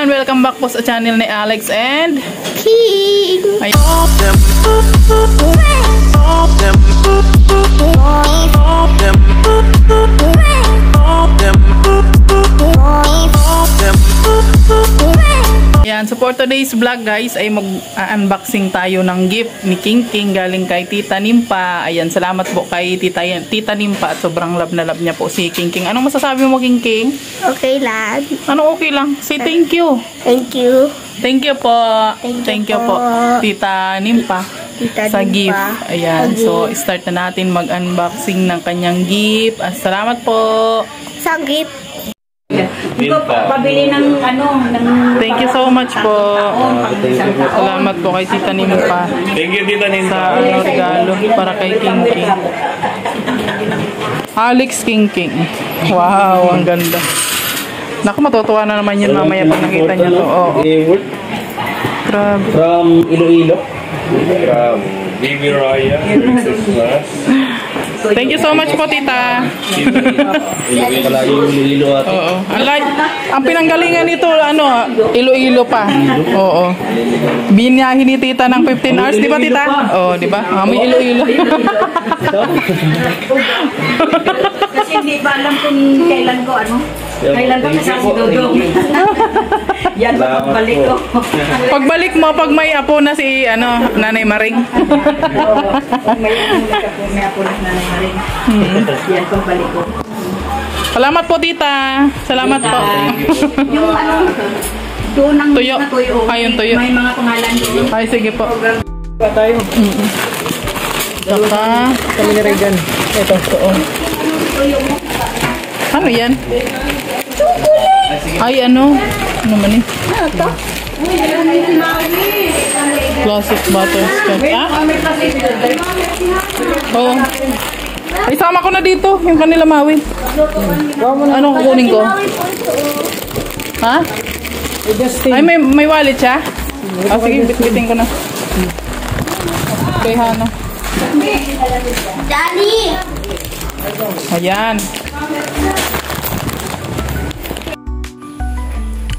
everyone! Welcome back po sa channel ni Alex and King. Yan, so for today's vlog guys ay mag-unboxing tayo ng gift ni King King galing kay Tita Nimpa. Ayan, salamat po kay Tita Nimpa at sobrang love na love niya po si King King. Anong masasabi mo, King King? Okay lang. Ano okay lang? Say thank you. Thank you. Thank you po. Thank you po, Tita Nimpa. Sa gift. Ayan, so start na natin mag-unboxing ng kanyang gift. Salamat po. Sa gift. Pabili ng Thank you so much po. Salamat po kay Tita Nimpa. Thank you, Tita Nimpa. Sa regalo para kay King King. Alex King King. Wow, ang ganda. Naku, matutuwa na naman yun mamaya pag nakita niya to. Oo. Grabe. From Iloilo. From Baby Raya. Thank you so much po, Tita. Iloilo at Oo. Ang pinanggalingan nito, Iloilo pa. Oo. Biniyahin ni Tita ng 15 hours, di ba, Tita? Oo, di ba? May Iloilo. Kasi hindi pa alam kung kailan ko kailan ko kasama si Dodong. Yan pa pagbalik ko. Pagbalik mo, pag may apo na si Nanay Maring. Pag may apo na Nanay Maring. Yan pagbalik ko. Salamat po, Tita. Salamat po. Yung doon ang Tuyo. Yung tuyo. May mga pangalan doon. Ay, sige po. pa tayo. Saka, Kami ni Regan. Ito, ano yan? Ay, ano man eh? Classic butterscotch. Oo. Ay, sama ko na dito. Yung kanila mawin. Anong kukunin ko? Ha? Ay, may wallet siya? Sige, bitbitin ko na. Okay, Hana. Daddy! Ayan.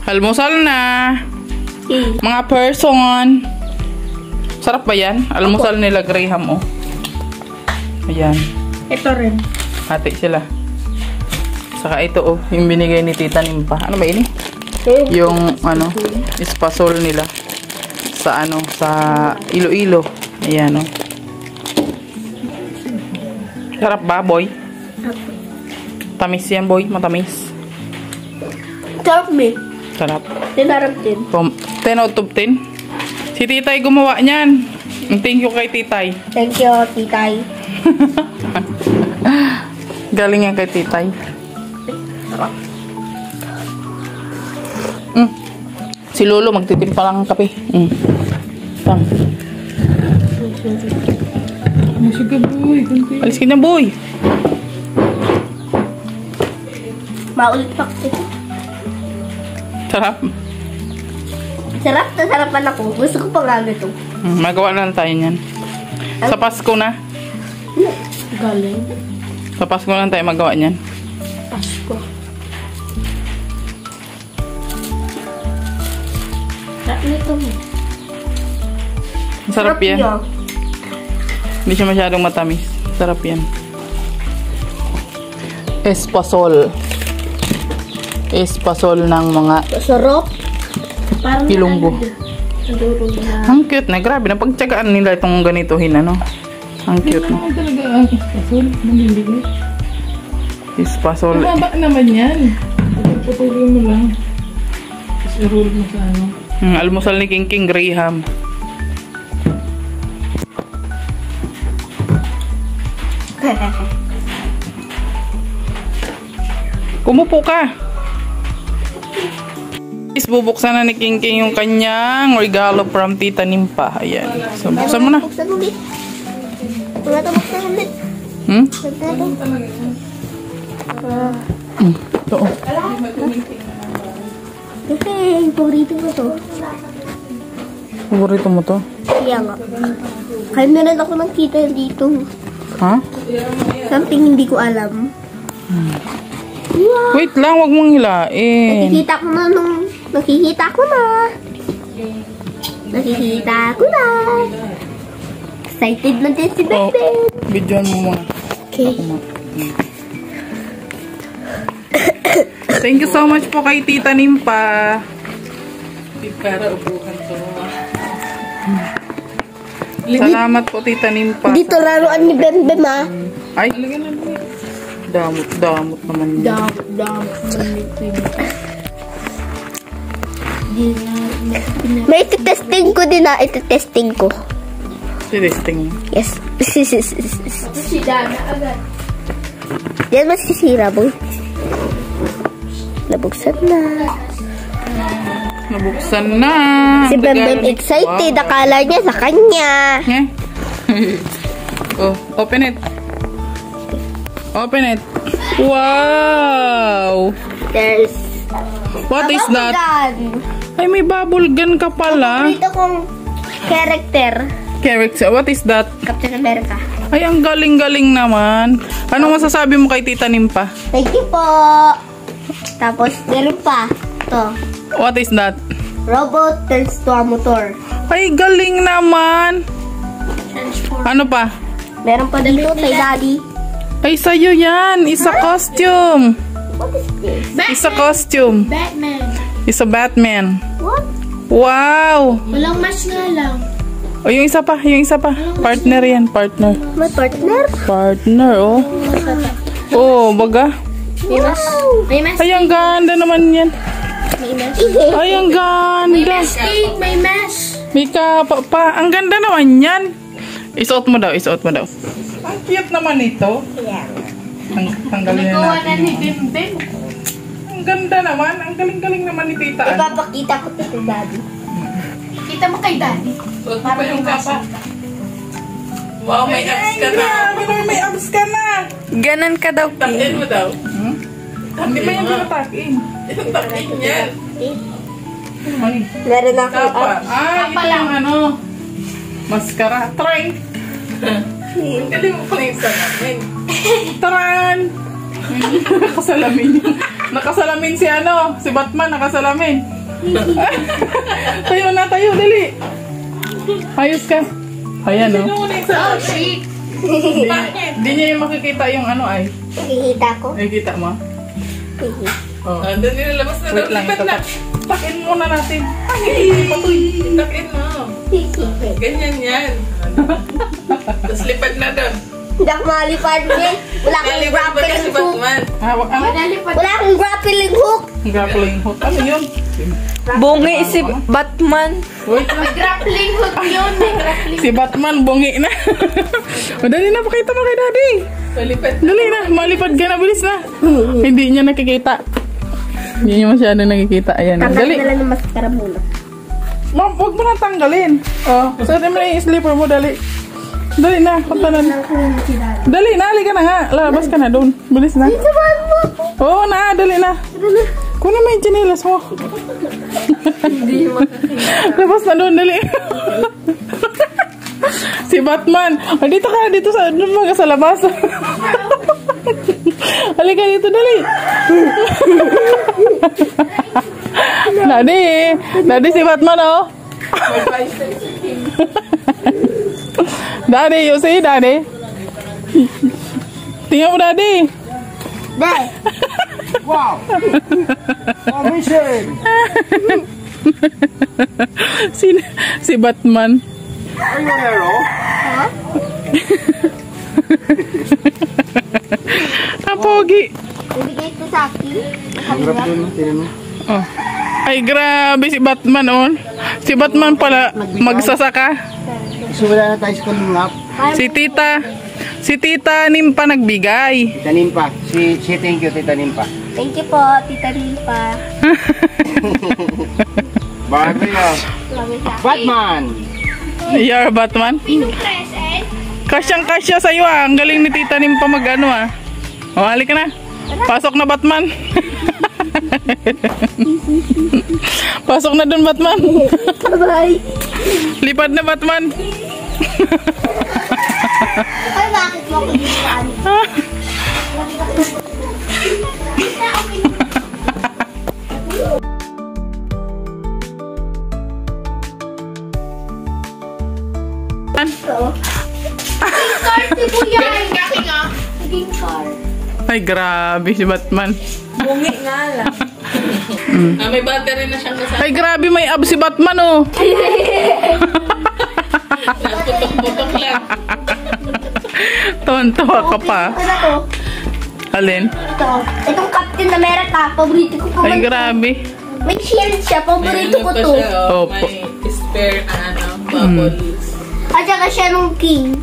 Almusal na. Mga person. Sarap ba yan? Almusal nila Graham, oh. Ayan. Ito rin. Hati sila. Saka ito, oh. Yung binigay ni Tita Nimpa. Ano ba ini? Yung, espasol nila. Sa, sa Iloilo. Ayan, oh. Sarap ba, boy? Tamis yan, boy. Matamis. Sarap me. Sarap. Tinarap din. 10 out of 10. Si Titay gumawa niyan. Thank you kay Titay. Thank you, Titay. Galing yan kay Titay. Si Lolo magtitimpa lang ng kape. Tang. Sige, boy. Alis ka na, boy. Maulit pa kasi. Sarap. Sarap na sarapan ako. Gusto ko pa nga ito. Magawa na lang tayo niyan. Sa Pasko na. Galing. Sa Pasko na lang tayo magawa niyan. Pasko. Sarap nito mo. Sarap yan. Hindi siya masyadong matamis. Sarap yan. Espasol. Espasol ng mga Sarap. Parang Ilonggo. Ang cute na. Grabe. Napagtsagaan nila itong ganituhin, Ang cute na. Talaga ang espasol. Naliliit. Espasol. Mababa naman yan. Pupulin mo lang. Tapos i-roll mo sa Almusal ni King King Graham. Kumupo ka. Bubuksan na ni King King yung kanyang regalo from Tita Nimpa. Ayan. So, buksan mo na. Buksan ulit. Wala ito buksan ulit. Ito. Kasi paborito ko to. Paborito mo to? Kaya nga. Kaya meron ako nakita dito. Ha? Something hindi ko alam. Wow. Wait lang, wag mong hilain. Nakikita ko na nung Nakikita ko na. Nakikita ko na. Excited na din si Oh, Bebe. videoan mo muna. Okay. Thank you so much po kay Tita Nimpa. Para upuhan to. Salamat po Tita Nimpa. Dito laruan ni Bembe, ma. Ay, damot naman yun. May iti-testing ko din na. Iti-testing ko. Testing. Yes. Yan masisira, boy. Nabuksan na. Nabuksan na. Si Bembe excited. Wow. Akala niya sa kanya. Eh? Oh, open it. Open it. Wow! There's What is that? gun. Ay, may bubble gun ka pala. Dito kong character. Character. What is that? Captain America. Ay, ang galing-galing naman. Anong masasabi mo kay Tita Nimpa? Thank you po. Tapos, meron pa. Ito. What is that? Robot turns to a motor. Ay, galing naman. Ano pa? Meron pa dito kay Daddy. Ay, sa'yo yan. Isa costume. What is this? Isa costume. Batman. Isa Batman. What? Wow! Walang mask nga lang. O, yung isa pa. Yung isa pa. Partner yan. Partner. My partner? Partner, oh. Oh, baga. May mask. May mask. Ay, ang ganda naman yan. May mask. Ay, ang ganda. May mask. May kapa pa. Ang ganda naman yan. Isuot mo daw. Isuot mo daw. Ang cute naman ito. Yeah. Tanggalin na Gawa na natin. ni Bimben. Ang ganda naman. Ang galing-galing naman ni Tita. Ipapakita ko to kay Daddy. Kita mo kay Daddy. Suot mo pa yung kapa. Wow, may abs ka na. May abs ka na. Ganon ka daw. Takin mo daw. Hmm? Hindi ba yan tinatakin? Takin yan. Meron ako. Kapa. Ah, ito yung ano. Maskara. Try. Hindi mo pa yung salamin. Taran! Nakasalamin yun. Nakasalamin si ano, si Batman, nakasalamin. Tayo na, tayo, dali. Ayos ka. Ayan, no? Oh, shit. Hindi niya yung makikita yung ano ay. Nakikita ko. Nakikita mo? Oh. Doon nilalabas na daw. Lipat na. Takin muna natin. Takin mo. Ganyan yan. Tapos lipad na doon. Hindi ako malipad din. Wala akong grappling hook. Hawak ano? Wala akong grappling hook. Grappling hook. Ano yun? Bungi si Batman. Wait lang. Grappling hook yun. May grappling. Si Batman, bungi na. O, dali na, pakita mo kay Daddy. Dali na, malipad ka na, bilis na. Hindi niya nakikita. Hindi niya masyado nakikita. Ayan, dali. Tanggalin na lang ng maskara muna. Ma'am, huwag mo na tanggalin. Oh, suotin mo na yung slipper mo, dali. Dali na, punta na. Dali na, halika na nga. Labas ka na doon. Bilis na. Oo na, dali na. Kunin mo yung chinelas mo. Labas na doon, dali. Si Batman. Oh, dito ka, dito sa, doon mga sa labas. Halika dito, dali. Daddy si Batman, oh. Daddy, you see, Daddy? Tingnan mo, Daddy. Dad. Wow! Amazing! Si Batman. Are you a hero? Ang pogi. Ibigay ito sa akin. Hirap dun, tinan mo. Oh. Ay, grabe si Batman, oh. Si Batman pala magsasaka. So wala na tayo sa kalingap. Si Tita Nimpa nagbigay. Tita Nimpa. Si thank you, Tita Nimpa. Thank you po, Tita Ripa. Bago yun. Batman! You're Batman? Kasyang-kasya sa'yo, ah. Ang galing ni Tita Nimpa mag-ano, ah. O, halika na. Pasok na, Batman. Pasok na dun, Batman. Bye-bye. Lipad na, Batman. Ay, bakit mo ako dito? Batman? Oo. Naging car si Kuya. Naging car. Ay, grabe si Batman. Bungi nga lang. May battery na siyang kasama. Ay, grabe, may abs si Batman, oh. Putok-putok lang. Tawan-tawa ka pa. Ano to? Alin? Ito. Itong Captain America. Paborito ko pa. Ay, grabe. May shield siya. Paborito ko to. Opo. May spare, bubbles. At saka siya nung king.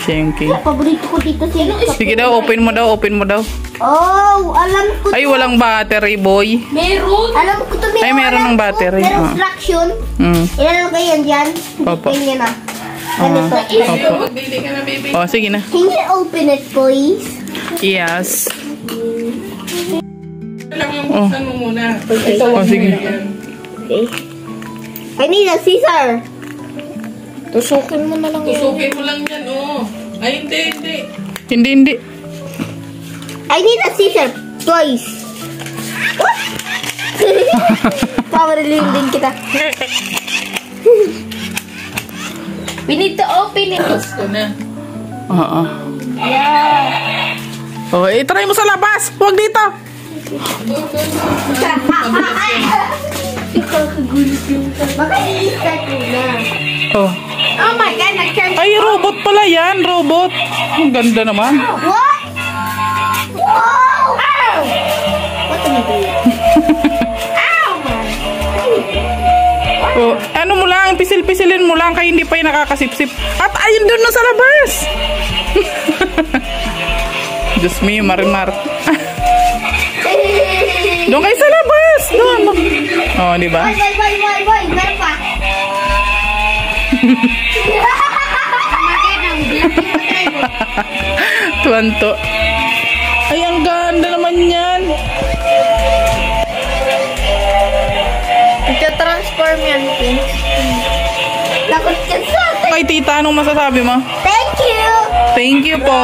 Siya yung king. Paborito ko dito siya. Sige daw, open mo daw, open mo daw. Oh, alam ko. Ay, walang battery, boy. Meron. Alam ko to. Ay, meron ng battery. Merong Ah. instruction. Mm. Ilan ko yan dyan? Opo. Ganyan na. Ganito. Opo. Magdili ka na, baby. Oh, sige na. Can you open it, please? Yes. Lang yung buksan mo muna. Oh, sige. Okay. I need a scissor. Tusukin mo na lang yun. Tusukin mo lang yan, oh. Ay, hindi. Hindi, hindi. I need a scissor, please. What? Pamarilihin din kita. We need to open it. Tapos ko na. Oo. Oh, try mo sa labas. Huwag dito. Baka i-start mo na. Oh. Oh my God, nag-charge. Ay, robot pala yan. Robot. Ang ganda naman. What? Wow! Ow! What are you doing? Ow! Oh, ano mo lang, pisil-pisilin mo lang kaya hindi pa yung nakakasipsip. At ayun doon na sa labas. Diyos me, Marimar. Doon kayo sa labas. Doon. Oh, di ba? Boy, meron pa. Tuwanto. Ay, ang ganda naman yan. Ito-transform yan, Pink. Takot ka sa atin. Kay tita, anong masasabi mo? Thank you! Thank you po.